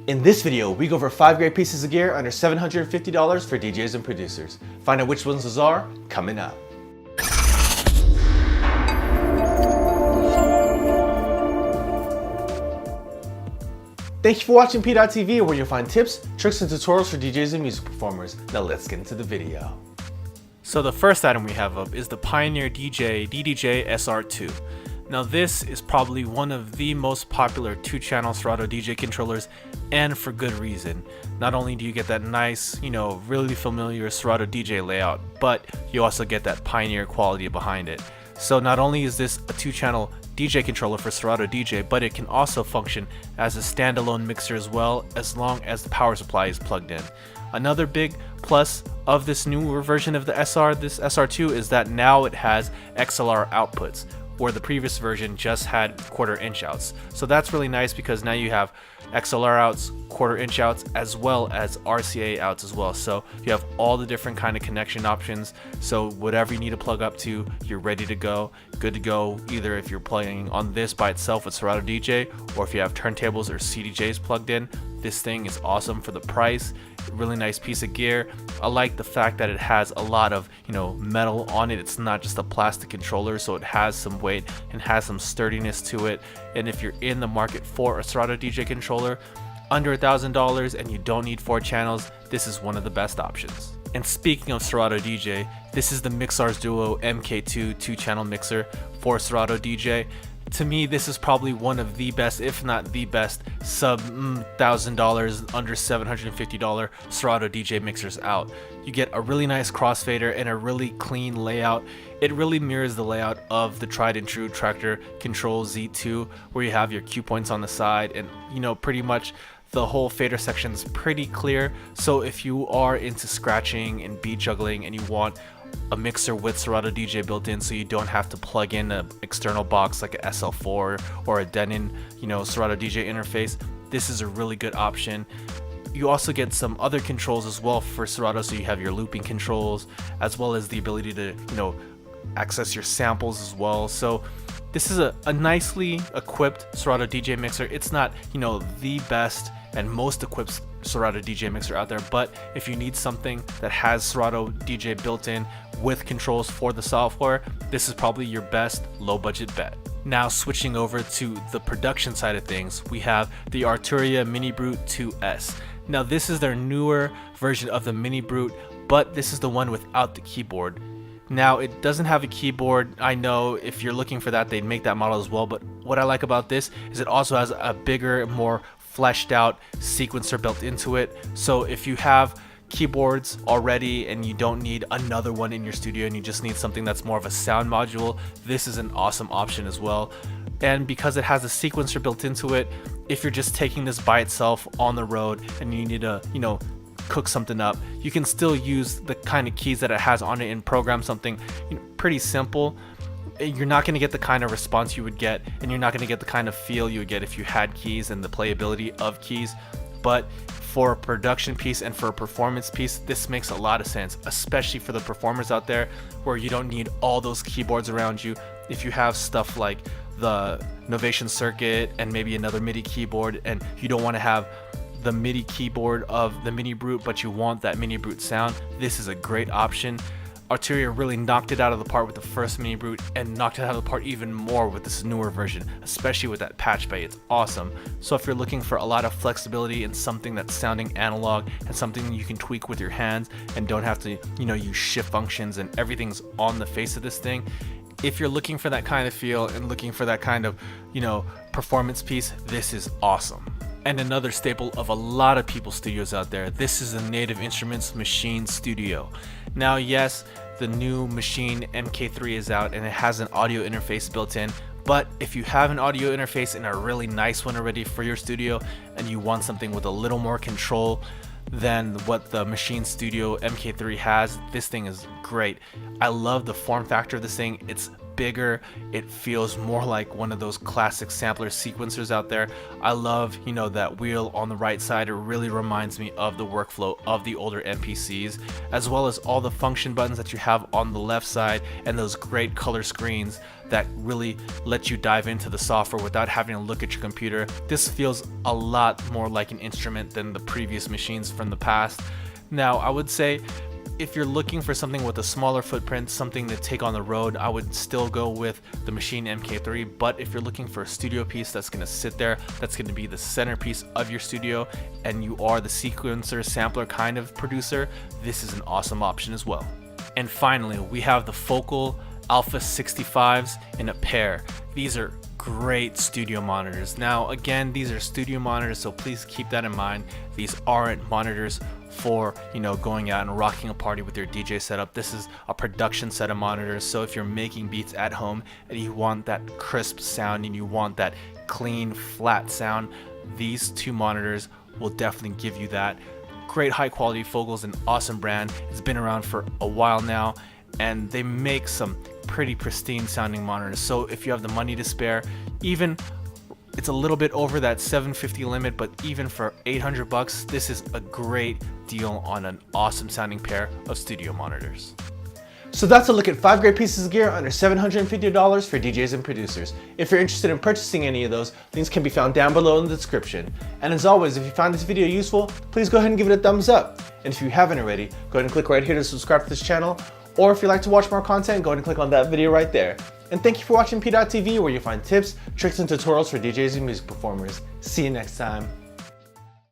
In this video, we go over 5 great pieces of gear under $750 for DJs and producers. Find out which ones those are coming up. Thank you for watching PDot TV, where you'll find tips, tricks, and tutorials for DJs and music performers. Now let's get into the video. So the first item we have up is the Pioneer DJ SR2. Now this is probably one of the most popular 2-channel Serato DJ controllers, and for good reason. Not only do you get that nice, really familiar Serato DJ layout, but you also get that Pioneer quality behind it. So not only is this a 2-channel DJ controller for Serato DJ, but it can also function as a standalone mixer as well, as long as the power supply is plugged in. Another big plus of this newer version of this SR2 is that now it has XLR outputs, where the previous version just had 1/4 inch outs. So that's really nice because now you have XLR outs, 1/4 inch outs, as well as RCA outs as well. So you have all the different kind of connection options. So whatever you need to plug up to, you're ready to go, good to go, either if you're playing on this by itself with Serato DJ, or if you have turntables or CDJs plugged in. This thing is awesome for the price. Really nice piece of gear. I like the fact that it has a lot of metal on it. It's not just a plastic controller, so it has some weight and has some sturdiness to it. And if you're in the market for a Serato DJ controller under $1,000 and you don't need 4 channels, this is one of the best options. And speaking of Serato DJ, this is the MixRs Duo MK2 2-channel mixer for Serato DJ. To me, this is probably one of the best, if not the best, sub $1,000, under $750 Serato DJ mixers out. You get a really nice crossfader and a really clean layout. It really mirrors the layout of the tried and true Traktor Control Z2, where you have your cue points on the side, and pretty much the whole fader section is pretty clear. So if you are into scratching and beat juggling and you want a mixer with Serato DJ built in, so you don't have to plug in an external box like a SL4 or a Denon, Serato DJ interface, this is a really good option. You also get some other controls as well for Serato, so you have your looping controls, as well as the ability to, access your samples as well. So this is a nicely equipped Serato DJ mixer. It's not, the best and most equipped Serato DJ mixer out there, but if you need something that has Serato DJ built in with controls for the software, this is probably your best low budget bet. Now switching over to the production side of things, we have the Arturia Minibrute 2S. Now this is their newer version of the Minibrute, but this is the one without the keyboard. Now it doesn't have a keyboard. I know if you're looking for that, they'd make that model as well, but what I like about this is it also has a bigger, more fleshed out sequencer built into it. So if you have keyboards already and you don't need another one in your studio and you just need something that's more of a sound module, this is an awesome option as well. And because it has a sequencer built into it, if you're just taking this by itself on the road and you need to cook something up, you can still use the kind of keys that it has on it and program something pretty simple. You're not going to get the kind of response you would get, and you're not going to get the kind of feel you would get if you had keys and the playability of keys. But for a production piece and for a performance piece, this makes a lot of sense, especially for the performers out there where you don't need all those keyboards around you. If you have stuff like the Novation circuit and maybe another MIDI keyboard, and you don't want to have the MIDI keyboard of the Minibrute, but you want that Minibrute sound, this is a great option. Arturia really knocked it out of the park with the first Minibrute and knocked it out of the park even more with this newer version, especially with that patch bay. It's awesome. So if you're looking for a lot of flexibility and something that's sounding analog and something you can tweak with your hands and don't have to, use shift functions and everything's on the face of this thing, if you're looking for that kind of feel and looking for that kind of, performance piece, this is awesome. And another staple of a lot of people's studios out there, this is the Native Instruments Maschine Studio. Now yes, the new Maschine MK3 is out and it has an audio interface built in, but if you have an audio interface and a really nice one already for your studio and you want something with a little more control than what the Maschine Studio MK3 has, this thing is great. I love the form factor of this thing. It's bigger. It feels more like one of those classic sampler sequencers out there. I love, you know, that wheel on the right side. It really reminds me of the workflow of the older MPCs, as well as all the function buttons that you have on the left side and those great color screens that really let you dive into the software without having to look at your computer. This feels a lot more like an instrument than the previous machines from the past. Now, I would say if you're looking for something with a smaller footprint, something to take on the road, I would still go with the Maschine MK3. But if you're looking for a studio piece that's going to sit there, that's going to be the centerpiece of your studio, and you are the sequencer sampler kind of producer, this is an awesome option as well. And finally, we have the Focal Alpha 65s in a pair. These are great studio monitors. Now again, these are studio monitors, so please keep that in mind. These aren't monitors for, you know, going out and rocking a party with your DJ setup. This is a production set of monitors, so if you're making beats at home and you want that crisp sound and you want that clean flat sound, these two monitors will definitely give you that. Great high quality. Focal's an awesome brand. It's been around for a while now, and they make some pretty pristine sounding monitors. So if you have the money to spare, even it's a little bit over that $750 limit, but even for $800, this is a great deal on an awesome sounding pair of studio monitors. So that's a look at 5 great pieces of gear under $750 for DJs and producers. If you're interested in purchasing any of those, links can be found down below in the description. And as always, if you found this video useful, please go ahead and give it a thumbs up. And if you haven't already, go ahead and click right here to subscribe to this channel. Or if you'd like to watch more content, go ahead and click on that video right there. And thank you for watching PDot TV, where you'll find tips, tricks, and tutorials for DJs and music performers. See you next time.